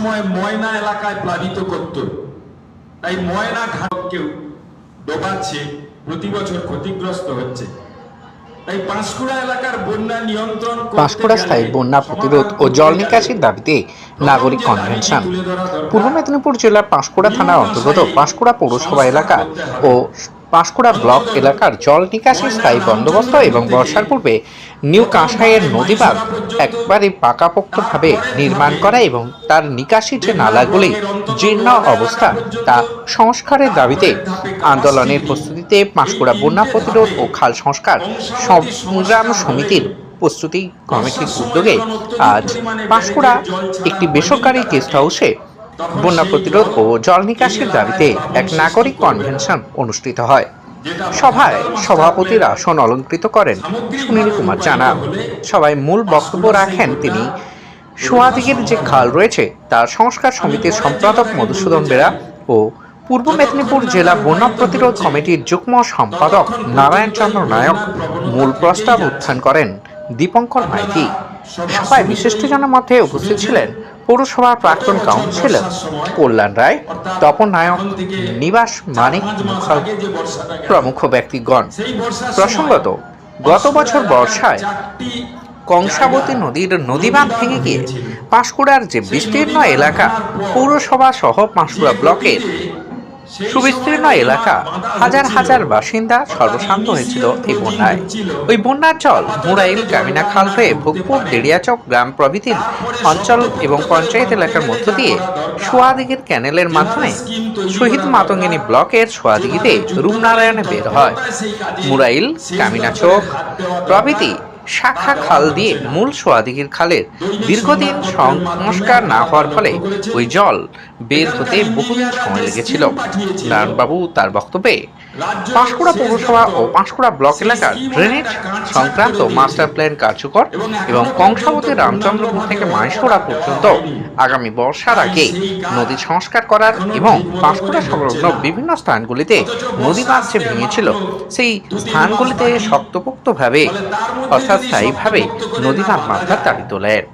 সময় ময়না এলাকায় প্লাবিত করত, তাই ময়না ঘাটকেও ডোবাচ্ছে, প্রতি বছর ক্ষতিগ্রস্ত হচ্ছে। তাই পাঁশকুড়া এলাকার বন্যা নিয়ন্ত্রণ পাঁশকুড়া স্থায়ী বন্যা প্রতিরোধ ও জল নিকাশির দাবিতে নাগরিক কনভেনশন। পূর্ব মেদিনীপুর জেলার পাঁশকুড়া থানার অন্তর্গত পাঁশকুড়া পৌরসভা এলাকা ও পাঁশকুড়া ব্লক এলাকার জল নিকাশি স্থায়ী বন্দোবস্ত এবং বর্ষার পূর্বে নিউ কাঁসাইয়ের নদীবাঁধ একবারে পাকাপোক্তভাবে নির্মাণ করা এবং তার নিকাশি যে নালাগুলি জীর্ণ অবস্থা তা সংস্কারের দাবিতে আন্দোলনের প্রস্তুতিতে পাঁশকুড়া বন্যা প্রতিরোধ ও খাল সংস্কার সংগ্রাম সমিতির প্রস্তুতি কমিটির উদ্যোগে আজ পাঁশকুড়া একটি বেসরকারি গেস্ট হাউসে বন্যা প্রতিরোধ ও জল নিকাশির দাবিতে এক নাগরিক কনভেনশন অনুষ্ঠিত হয়। সভায় সভাপতির আসন অলঙ্কৃত করেন সুনীল কুমার জানা। সভায় মূল বক্তব্য রাখেন তিনি সোয়াদিঘির যে খাল রয়েছে তার সংস্কার সমিতির সম্পাদক মধুসূদন বেরা ও পূর্ব মেদিনীপুর জেলা বন্যা প্রতিরোধ কমিটির যুগ্ম সম্পাদক নারায়ণ চন্দ্র নায়ক মূল প্রস্তাব উত্থান করেন দীপঙ্কর মাইতি। সভায় বিশিষ্টজনের মধ্যে উপস্থিত ছিলেন পৌরসভার প্রাক্তন কাউন্সিলর কল্যাণ রায়, তপন নায়ক, নিবাস মানিক প্রমুখ ব্যক্তিগণ। প্রসঙ্গত, গত বছর বর্ষায় কংসাবতী নদীর নদীবাঁধ ভেঙে গিয়ে পাঁশকুড়ার যে বিস্তীর্ণ এলাকা পৌরসভা সহ পাঁশকুড়া ব্লকের সুবিস্তীর্ণ এলাকা হাজার হাজার বাসিন্দা সর্বশান্ত হয়েছিল এই বন্যায়। ওই বন্যার জল মুরাইল, কামিনা খাল হয়ে ভোগপুর, দেড়িয়াচক গ্রাম প্রভৃতির অঞ্চল এবং পঞ্চায়েত এলাকার মধ্য দিয়ে সোয়াদিঘির ক্যানেলের মাধ্যমে শহীদ মাতঙ্গিনী ব্লকের সোয়াদিঘিতে রূপনারায়ণে বের হয়। মুরাইল, কামিনাচক প্রভৃতি শাখা খাল দিয়ে মূল সোয়াদিঘির খালের দীর্ঘদিন সংস্কার না হওয়ার ফলে ওই জল বের হতে বহুদিন সময় লেগেছিল। নারায়ণবাবু তার বক্তব্যে পাঁশকুড়া পৌরসভা ও পাঁশকুড়া ব্লক এলাকার ড্রেনেজ সংক্রান্ত মাস্টার প্ল্যান কার্যকর এবং কংসাবতী রামচন্দ্রপুর থেকে মাহেশপুরা পর্যন্ত আগামী বর্ষার আগে নদী সংস্কার করার এবং পাঁশকুড়া সংলগ্ন বিভিন্ন স্থানগুলিতে নদী বাঁধ যে ভেঙেছিল সেই স্থানগুলিতে শক্তপোক্তভাবে অর্থাৎ স্থায়ীভাবে নদী বাঁধ বাঁধার দাবি তোলেন।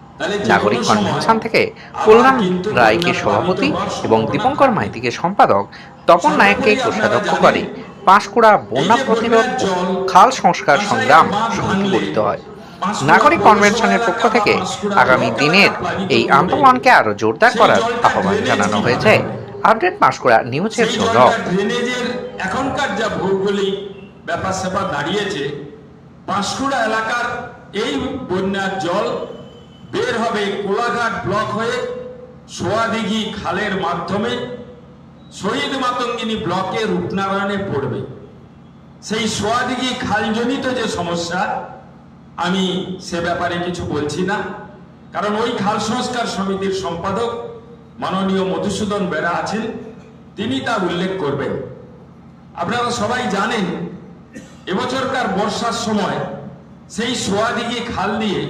নাগরিক কনভেনশন থেকে কল্যাণ রায়কে সভাপতি এবং দীপঙ্কর মাইতিকে সম্পাদক, তপন নায়ককে কোষাধ্যক্ষ করে পাঁশকুড়া বন্যা প্রতিরোধ খাল সংস্কার সংগ্রাম সমিতি গঠিত হয়। নাগরিক কনভেনশনের পক্ষ থেকে আগামী দিনের এই আন্দোলনকে আরো জোরদার করার আহ্বান জানানো হয়েছে। আপডেট পাঁশকুড়া নিউজের জন্য। এখনকার যা ভৌগোলিক ব্যাপার স্যাপার দাঁড়িয়েছে, পাঁশকুড়া এলাকার এই বন্যার জল বের হবে কোলাঘাট ব্লক হয়ে সোয়াদিঘি খালের মাধ্যমে শহীদ মাতঙ্গিনী ব্লকে রূপনারায়ণে পড়বে। সেই সোয়াদিঘি খালজনিত যে সমস্যা, আমি সে ব্যাপারে কিছু বলছি না, কারণ ওই খাল সংস্কার সমিতির সম্পাদক মাননীয় মধুসূদন বেরা আছেন, তিনি তা উল্লেখ করবেন। আপনারা সবাই জানেন এবছরকার বর্ষার সময় সেই সোয়াদিঘি খাল দিয়ে